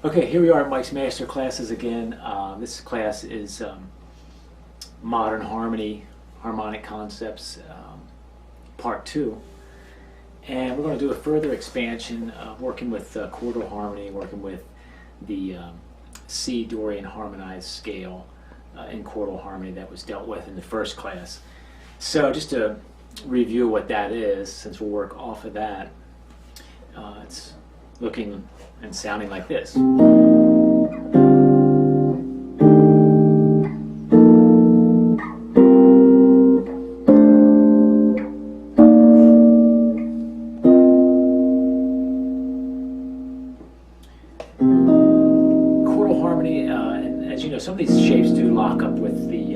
Okay, here we are at Mike's Master Classes again. This class is Modern Harmony, Harmonic Concepts, Part 2. And we're going to do a further expansion, working with chordal harmony, working with the C Dorian harmonized scale in chordal harmony that was dealt with in the first class. So just to review what that is, since we'll work off of that, it's looking and sounding like this. Chordal harmony, and as you know, some of these shapes do lock up with the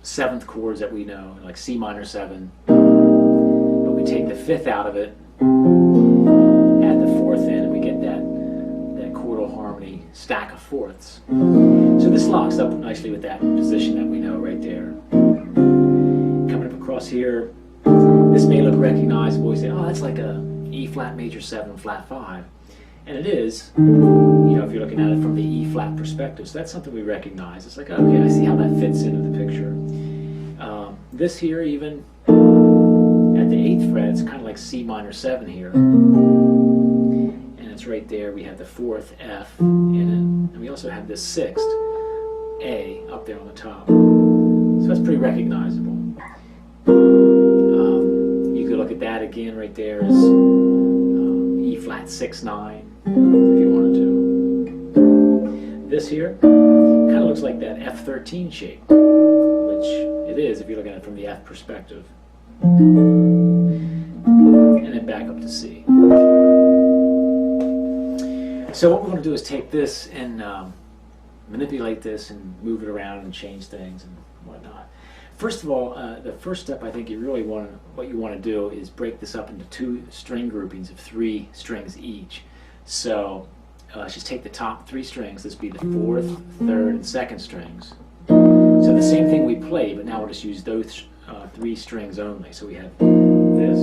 seventh chords that we know, like C minor 7. But we take the fifth out of it, add the fourth in, and we get that chordal harmony stack of fourths. So this locks up nicely with that position that we know right there. Coming up across here, this may look recognizable. You say, oh, that's like a E flat major 7 flat 5. And it is, you know, if you're looking at it from the E flat perspective. So that's something we recognize. It's like, okay, I see how that fits into the picture. This here, even at the 8th fret, it's kind of like C minor 7 here. And it's right there. We have the 4th F in it. And we also have this 6th A up there on the top. So that's pretty recognizable. You could look at that again right there as E flat 6 9 if you wanted to. This here kind of looks like that F13 shape, which it is if you look at it from the F perspective. And then back up to C. So what we're going to do is take this and manipulate this and move it around and change things and whatnot. First of all, the first step I think what you want to do is break this up into 2 string groupings of 3 strings each. So let's just take the top 3 strings. This would be the 4th, 3rd, and 2nd strings. So the same thing we played, but now we'll just use those 3 strings only. So we have this.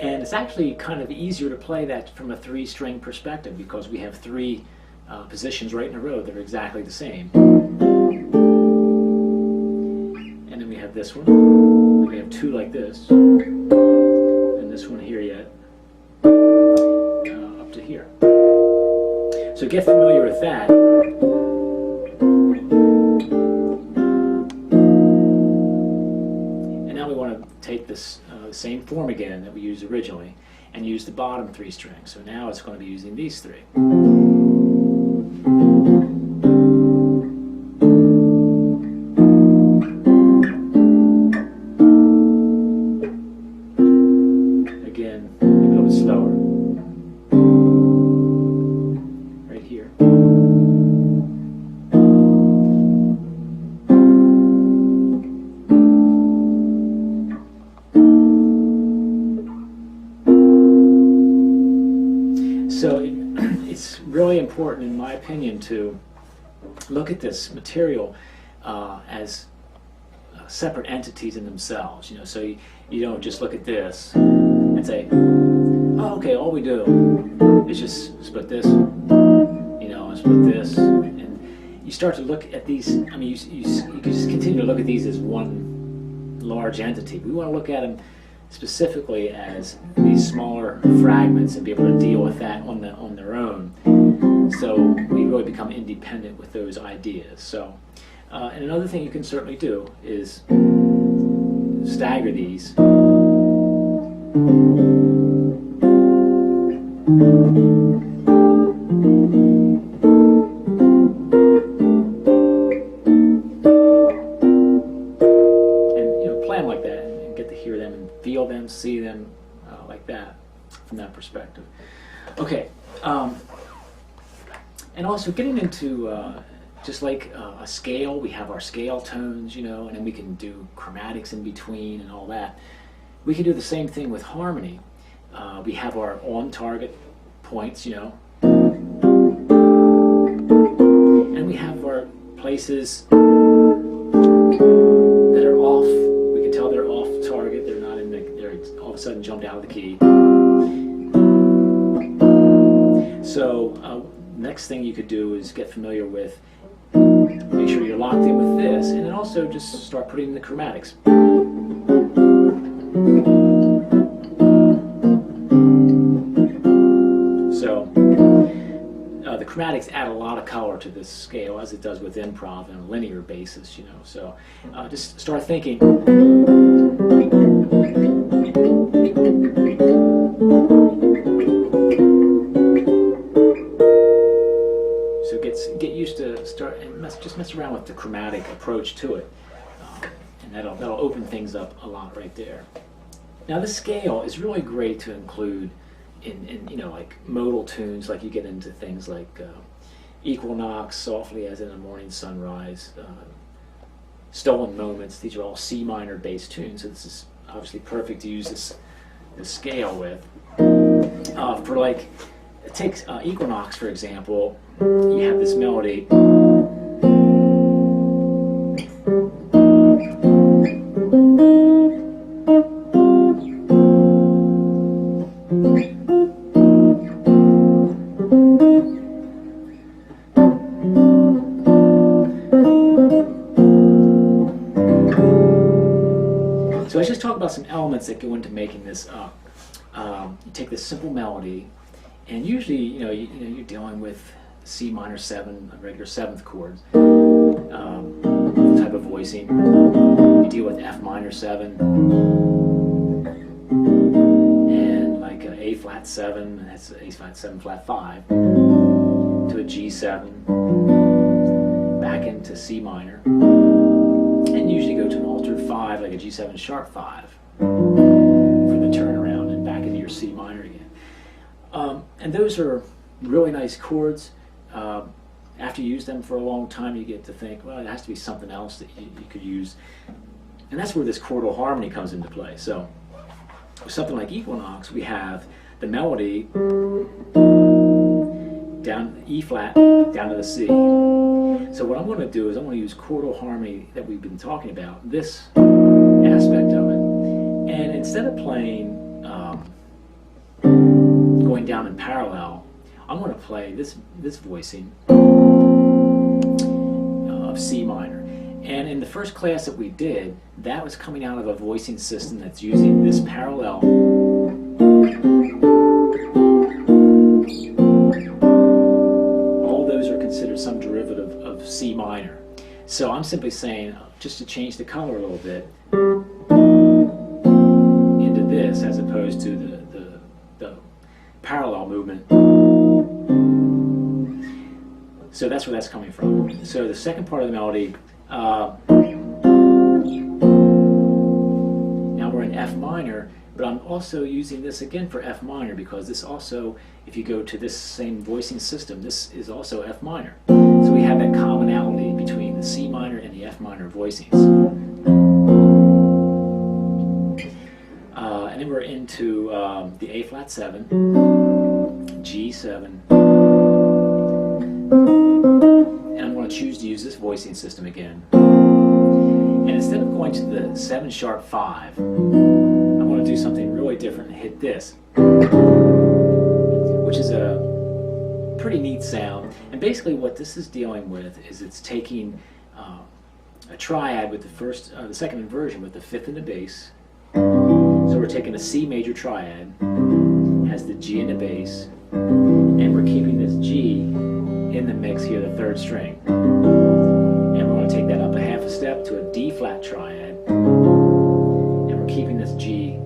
And it's actually kind of easier to play that from a 3-string perspective because we have 3 positions right in a row that are exactly the same. And then we have this one. And we have 2 like this. And this one here yet. Up to here. So get familiar with that. And now we want to take this same form again that we used originally and use the bottom 3 strings. So now it's going to be using these 3. Again, a little bit slower. Right here. So it's really important, in my opinion, to look at this material as separate entities in themselves. You know, so you don't just look at this and say, oh, okay, all we do is just split this, you know, and split this, and you start to look at these. I mean, you can just continue to look at these as one large entity. We want to look at them specifically as these smaller fragments and be able to deal with that on their own. So we really become independent with those ideas. So, and another thing you can certainly do is stagger these. Like that and get to hear them and feel them, see them like that from that perspective. Okay, and also getting into just like a scale, we have our scale tones, you know, and then we can do chromatics in between and all that. We can do the same thing with harmony. We have our on target points, you know, places that are off. We can tell they're off target. They're not in the. They're all of a sudden jumped out of the key. So next thing you could do is get familiar with. Make sure you're locked in with this, and then also just start putting in the chromatics. So the chromatics add a lot of color to this scale, as it does with improv on a linear basis, you know. So just start thinking. So get used to start and just mess around with the chromatic approach to it, and that'll open things up a lot right there. Now this scale is really great to include in you know, like modal tunes, like you get into things like equinox, softly as in a morning sunrise, stolen moments. These are all C minor based tunes, so this is obviously perfect to use this scale with. For like, take equinox for example. You have this melody. So I just talked about some elements that go into making this up. You take this simple melody, and usually, you're dealing with C minor 7, a regular 7th chord type of voicing. You deal with F minor 7 and like an A flat 7, that's A flat 7 flat 5 to a G7, back into C minor, and usually go to an altered 5 like a G7 sharp 5 for the turnaround and back into your C minor again. And those are really nice chords. After you use them for a long time, you get to think, well, it has to be something else that you could use. And that's where this chordal harmony comes into play. So with something like equinox, we have the melody down E flat, down to the C. So what I'm going to do is I'm going to use chordal harmony that we've been talking about, this aspect of it. And instead of playing, going down in parallel, I'm going to play this voicing of C minor. And in the first class that we did, that was coming out of a voicing system that's using this parallel. All those are considered some derivative of C minor. So I'm simply saying, just to change the color a little bit, into this as opposed to the parallel movement. So that's where that's coming from. So the second part of the melody, now we're in F minor, but I'm also using this again for F minor because this also, if you go to this same voicing system, this is also F minor. So we have that commonality between the C minor and the F minor voicings. And then we're into the A flat 7, G7, and I'm going to choose to use this voicing system again. And instead of going to the 7 sharp 5, I'm going to do something really different and hit this, which is a pretty neat sound. And basically what this is dealing with is it's taking a triad with the second inversion with the 5th in the bass. So we're taking a C major triad, has the G in the bass, and we're keeping this G in the mix here, the 3rd string. And we're going to take that up a half a step to a D flat triad, and we're keeping this G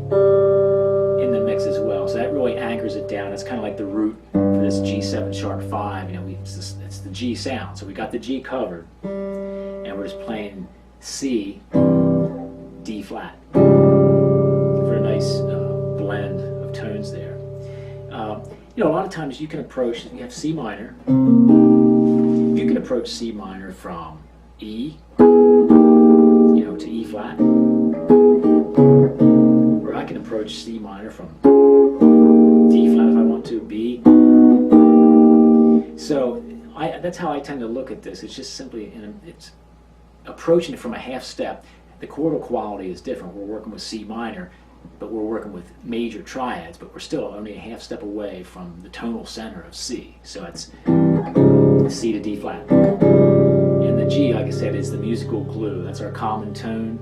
in the mix as well. So that really anchors it down. It's kind of like the root for this G7 sharp 5. It's the G sound. So we got the G covered, and we're just playing C, D flat. For a nice blend of tones there. A lot of times you can approach, you have C minor, you can approach C minor from E, to E flat, or I can approach C minor from D flat if I want to, B. So that's how I tend to look at this. It's just simply, it's approaching it from a half step. The chordal quality is different. We're working with C minor, but we're working with major triads, but we're still only a half step away from the tonal center of C. So it's C to D flat. And the G, like I said, is the musical glue. That's our common tone,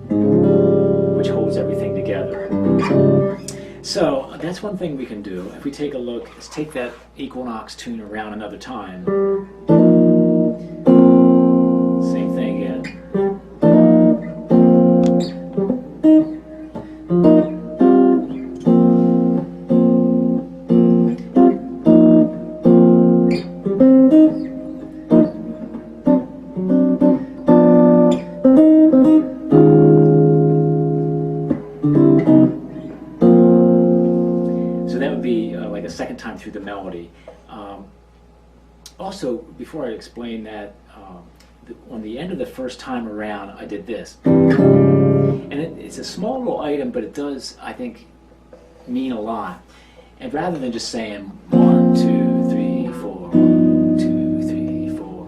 which holds everything together. So that's one thing we can do. If we take a look, let's take that equinox tune around another time. Same thing again. Like a second time through the melody. Also, before I explain that, on the end of the first time around, I did this. And it's a small little item, but it does, I think, mean a lot. And rather than just saying 1, 2, 3, 4, 2, 3, 4,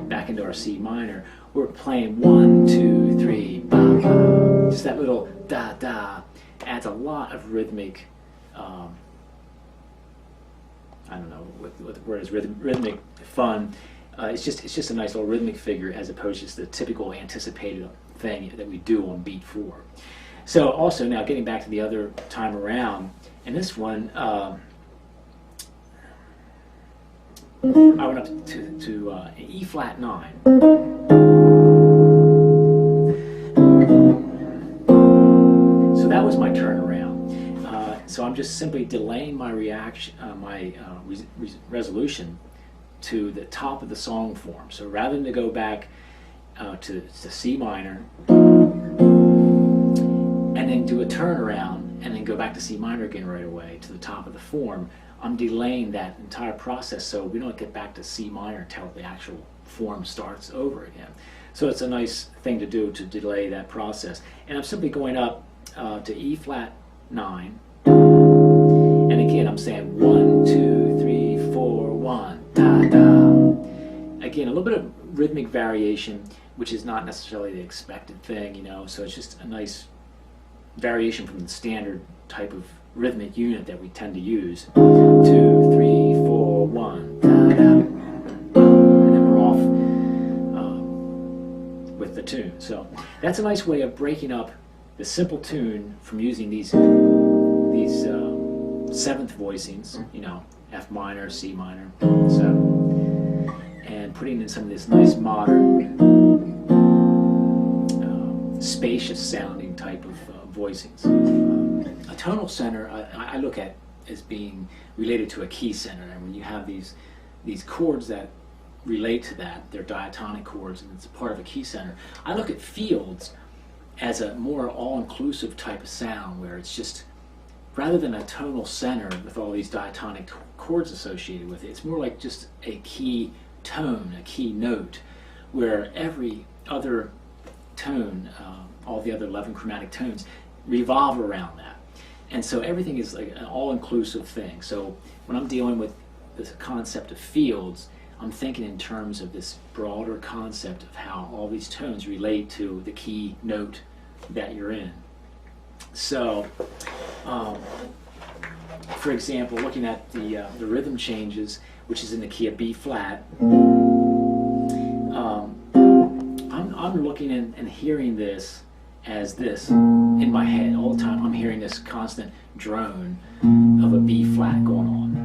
back into our C minor, we're playing 1, 2, 3, ba, ba. Just that little da, da adds a lot of rhythmic, I don't know what the word is, rhythmic fun. It's just a nice little rhythmic figure as opposed to just the typical anticipated thing that we do on beat 4. So also now getting back to the other time around, and this one I went up to E flat 9. So that was my turnaround. So I'm just simply delaying my reaction, resolution to the top of the song form. So rather than to go back to C minor and then do a turnaround and then go back to C minor again right away to the top of the form, I'm delaying that entire process so we don't get back to C minor until the actual form starts over again. So it's a nice thing to do to delay that process. And I'm simply going up to E flat 9. And again, I'm saying 1, 2, 3, 4, 1, da, da. Again, a little bit of rhythmic variation, which is not necessarily the expected thing, you know, so it's just a nice variation from the standard type of rhythmic unit that we tend to use. 2, 3, 4, 1, da, da. And then we're off with the tune. So that's a nice way of breaking up the simple tune from using these seventh voicings, you know, F minor, C minor, so, and putting in some of this nice modern, spacious sounding type of voicings. A tonal center I look at as being related to a key center, and when you have these chords that relate to that, they're diatonic chords, and it's a part of a key center. I look at fields as a more all-inclusive type of sound where it's just, rather than a tonal center with all these diatonic chords associated with it, it's more like just a key tone, a key note, where every other tone, all the other 11 chromatic tones, revolve around that. And so everything is like an all-inclusive thing. So when I'm dealing with this concept of fields, I'm thinking in terms of this broader concept of how all these tones relate to the key note that you're in. So, for example, looking at the rhythm changes, which is in the key of B flat, I'm looking and hearing this as this in my head all the time. I'm hearing this constant drone of a B flat going on.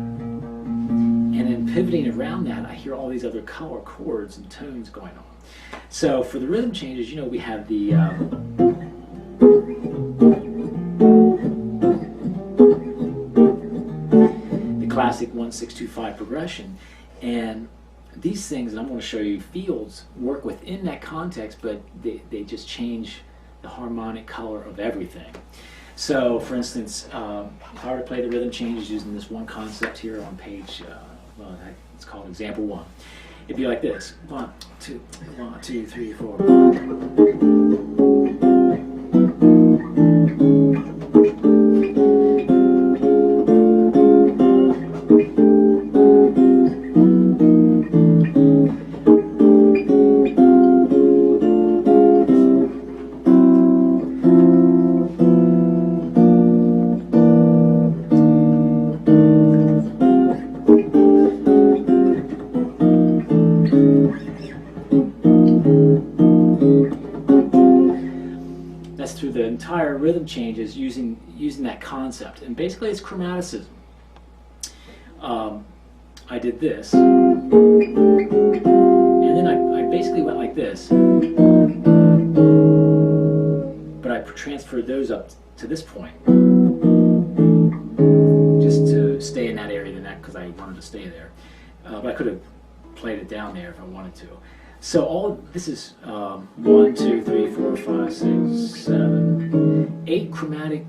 And then pivoting around that, I hear all these other color chords and tones going on. So for the rhythm changes, you know, we have the classic 1-6-2-5 progression, and these things that I'm going to show you, fields, work within that context, but they just change the harmonic color of everything. So for instance, if I were to play the rhythm changes using this one concept here on page, it's called example 1, it'd be like this: 1, 2, 1, 2, 3, 4. entire rhythm changes using that concept, and basically it's chromaticism. I did this, and then I basically went like this, but I transferred those up to this point, just to stay in that area, because I wanted to stay there. But I could have played it down there if I wanted to. So all this is 1, 2, 3, 4, 5, 6, 7, 8 chromatic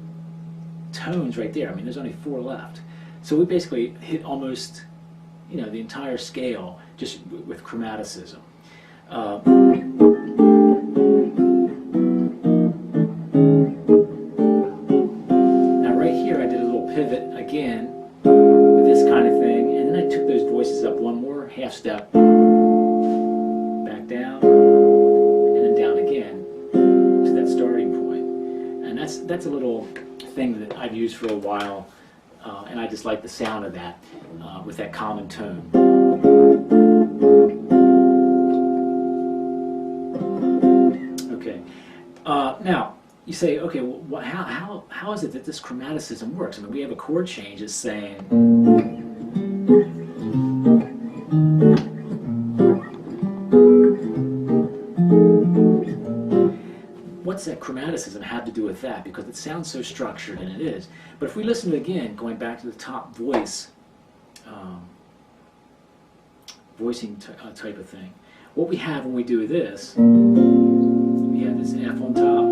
tones right there. I mean, there's only 4 left. So we basically hit almost, the entire scale just with chromaticism. Now right here I did a little pivot again with this kind of thing, and then I took those voices up one more half step, back down, and then down again to that starting point. And that's a little thing that I've used for a while, and I just like the sound of that with that common tone. Okay. Now you say, okay, well, how is it that this chromaticism works? I mean, we have a chord change that's saying. What's that chromaticism have to do with that? Because it sounds so structured, and it is. But if we listen to it again, going back to the top voice, voicing type of thing, what we have when we do this, we have this F on top,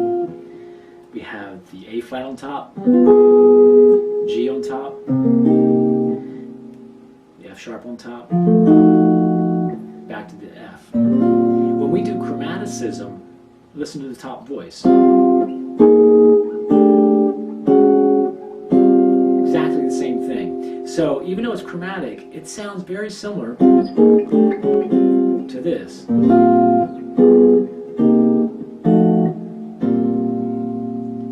we have the A flat on top, G on top, the F sharp on top, back to the F. When we do chromaticism, listen to the top voice. Exactly the same thing. So even though it's chromatic, it sounds very similar to this.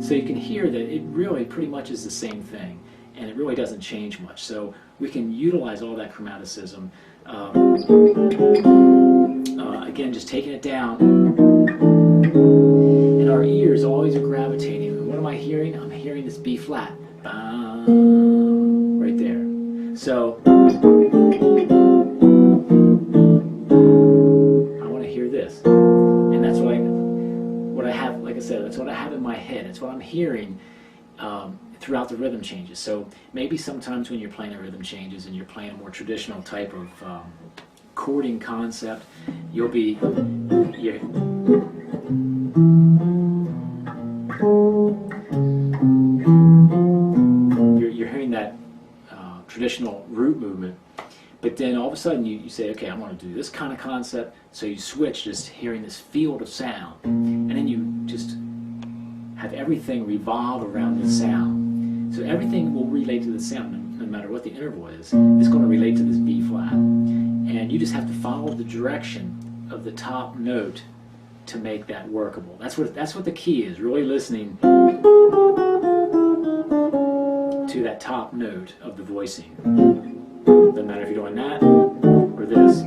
So you can hear that it really pretty much is the same thing, and it really doesn't change much. So we can utilize all that chromaticism. Again, just taking it down, and our ears always are gravitating. And what am I hearing? I'm hearing this B flat, right there. So I want to hear this, and that's what I have. Like I said, that's what I have in my head. It's what I'm hearing throughout the rhythm changes. So maybe sometimes when you're playing the rhythm changes and you're playing a more traditional type of chording concept, you're hearing that traditional root movement, but then all of a sudden you say, okay, I want to do this kind of concept, so you switch, just hearing this field of sound, and then you just have everything revolve around the sound. So everything will relate to the sound, no matter what the interval is. It's going to relate to this B flat. And you just have to follow the direction of the top note to make that workable. That's what the key is, really listening to that top note of the voicing. Doesn't matter if you're doing that or this.